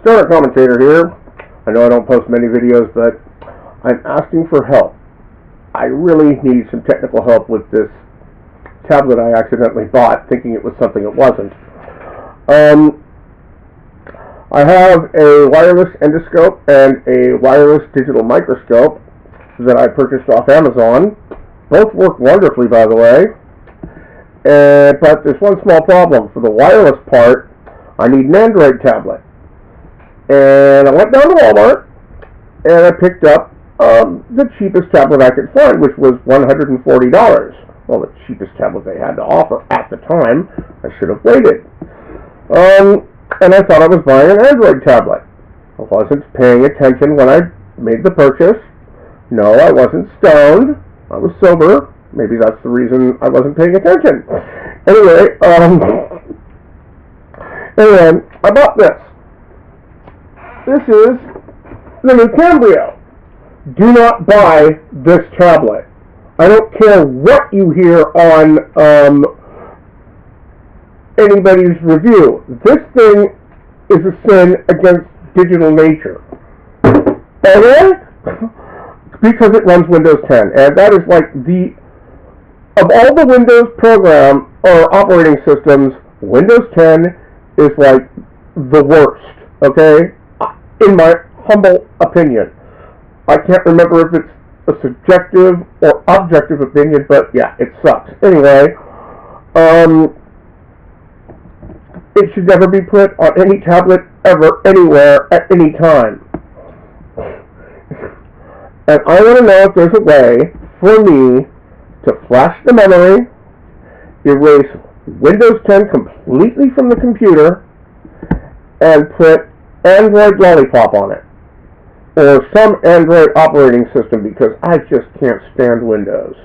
Stoner Commentator here. I know I don't post many videos, but I'm asking for help. I really need some technical help with this tablet I accidentally bought, thinking it was something it wasn't. I have a wireless endoscope and a wireless digital microscope that I purchased off Amazon. Both work wonderfully, by the way. But there's one small problem. For the wireless part, I need an Android tablet. And I went down to Walmart and I picked up the cheapest tablet I could find, which was $140. Well, the cheapest tablet they had to offer at the time. I should have waited. And I thought I was buying an Android tablet. I wasn't paying attention when I made the purchase. No, I wasn't stoned. I was sober. Maybe that's the reason I wasn't paying attention. Anyway, I bought this. This is the new Cambrio. Do not buy this tablet. I don't care what you hear on anybody's review. This thing is a sin against digital nature. And because it runs Windows 10. And that is like of all the Windows program or operating systems, Windows 10 is like the worst, okay? In my humble opinion. I can't remember if it's a subjective or objective opinion, but yeah, it sucks. Anyway, it should never be put on any tablet ever, anywhere, at any time. And I want to know if there's a way for me to flash the memory, erase Windows 10 completely from the computer, and put Android Lollipop on it. Or some Android operating system, because I just can't stand Windows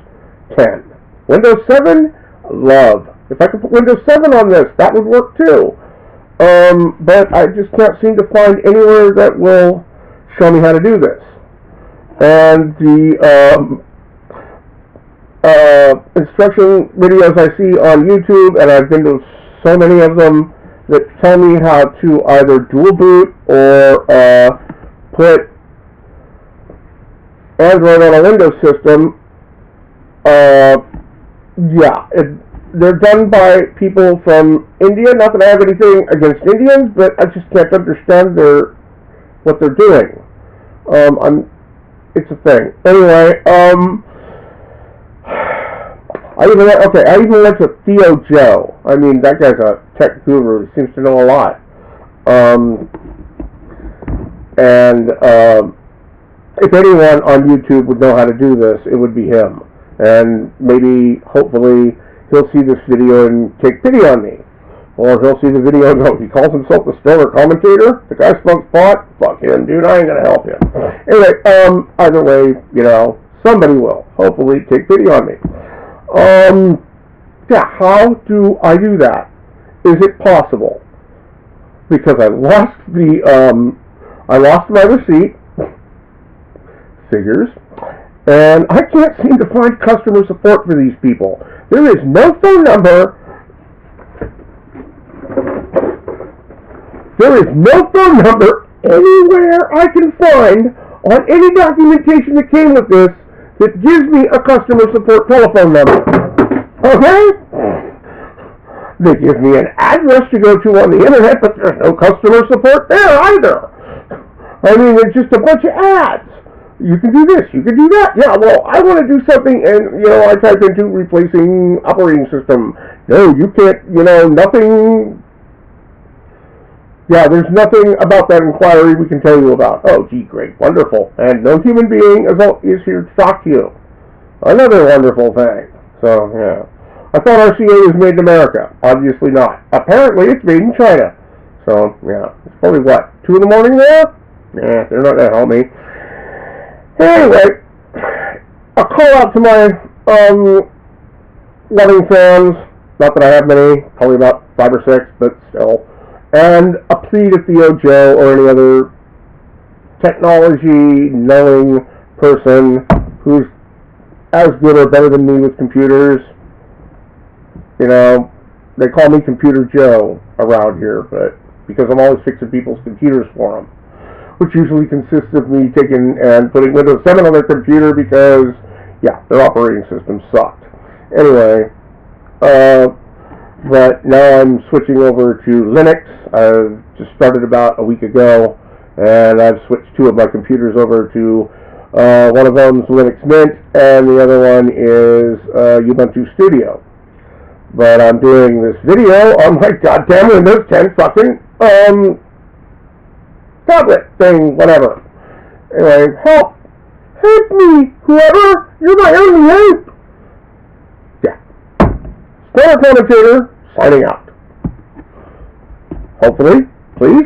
10. Windows 7, love. If I could put Windows 7 on this, that would work too. But I just can't seem to find anywhere that will show me how to do this. And the instruction videos I see on YouTube, and I've been to so many of them, that tell me how to either dual boot or put Android on a Windows system. They're done by people from India. Not that I have anything against Indians, but I just can't understand what they're doing. It's a thing. Anyway, I even went to Theo Joe. I mean, that guy's a tech guru. He seems to know a lot. If anyone on YouTube would know how to do this, it would be him. And maybe, hopefully, he'll see this video and take pity on me. Or he'll see the video and go, he calls himself the Stoner Commentator? The guy smokes pot? Fuck him, dude. I ain't gonna help him. Anyway, either way, somebody will hopefully take pity on me. How do I do that? Is it possible? Because I lost my receipt. Figures. And I can't seem to find customer support for these people. There is no phone number. There is no phone number anywhere I can find on any documentation that came with this that gives me a customer support telephone number. Okay? They give me an address to go to on the internet, but there's no customer support there either. I mean, it's just a bunch of ads. You can do this, you can do that. Yeah, well, I want to do something, and, I type into replacing operating system. No, you can't, nothing. Yeah, there's nothing about that inquiry we can tell you about. Oh, gee, great, wonderful. And no human being is here to talk to you. Another wonderful thing. So, yeah. I thought RCA was made in America. Obviously not. Apparently, it's made in China. So, yeah. It's probably, 2 in the morning there? Yeah, they're not going to help me. Anyway, a call out to my loving fans. Not that I have many, probably about 5 or 6, but still. And a plea to Theo Joe or any other technology-knowing person who's as good or better than me with computers. They call me Computer Joe around here, but because I'm always fixing people's computers for them, which usually consists of me taking and putting Windows 7 on their computer because, yeah, their operating system sucked. Anyway, but now I'm switching over to Linux. I've just started about a week ago, and I've switched 2 of my computers over to one of them's Linux Mint, and the other one is Ubuntu Studio. But I'm doing this video on my goddamn Windows 10 fucking tablet thing, whatever. Anyway, help me, whoever, you're my only hope. Yeah. Standard Commentator, signing out. Hopefully, please.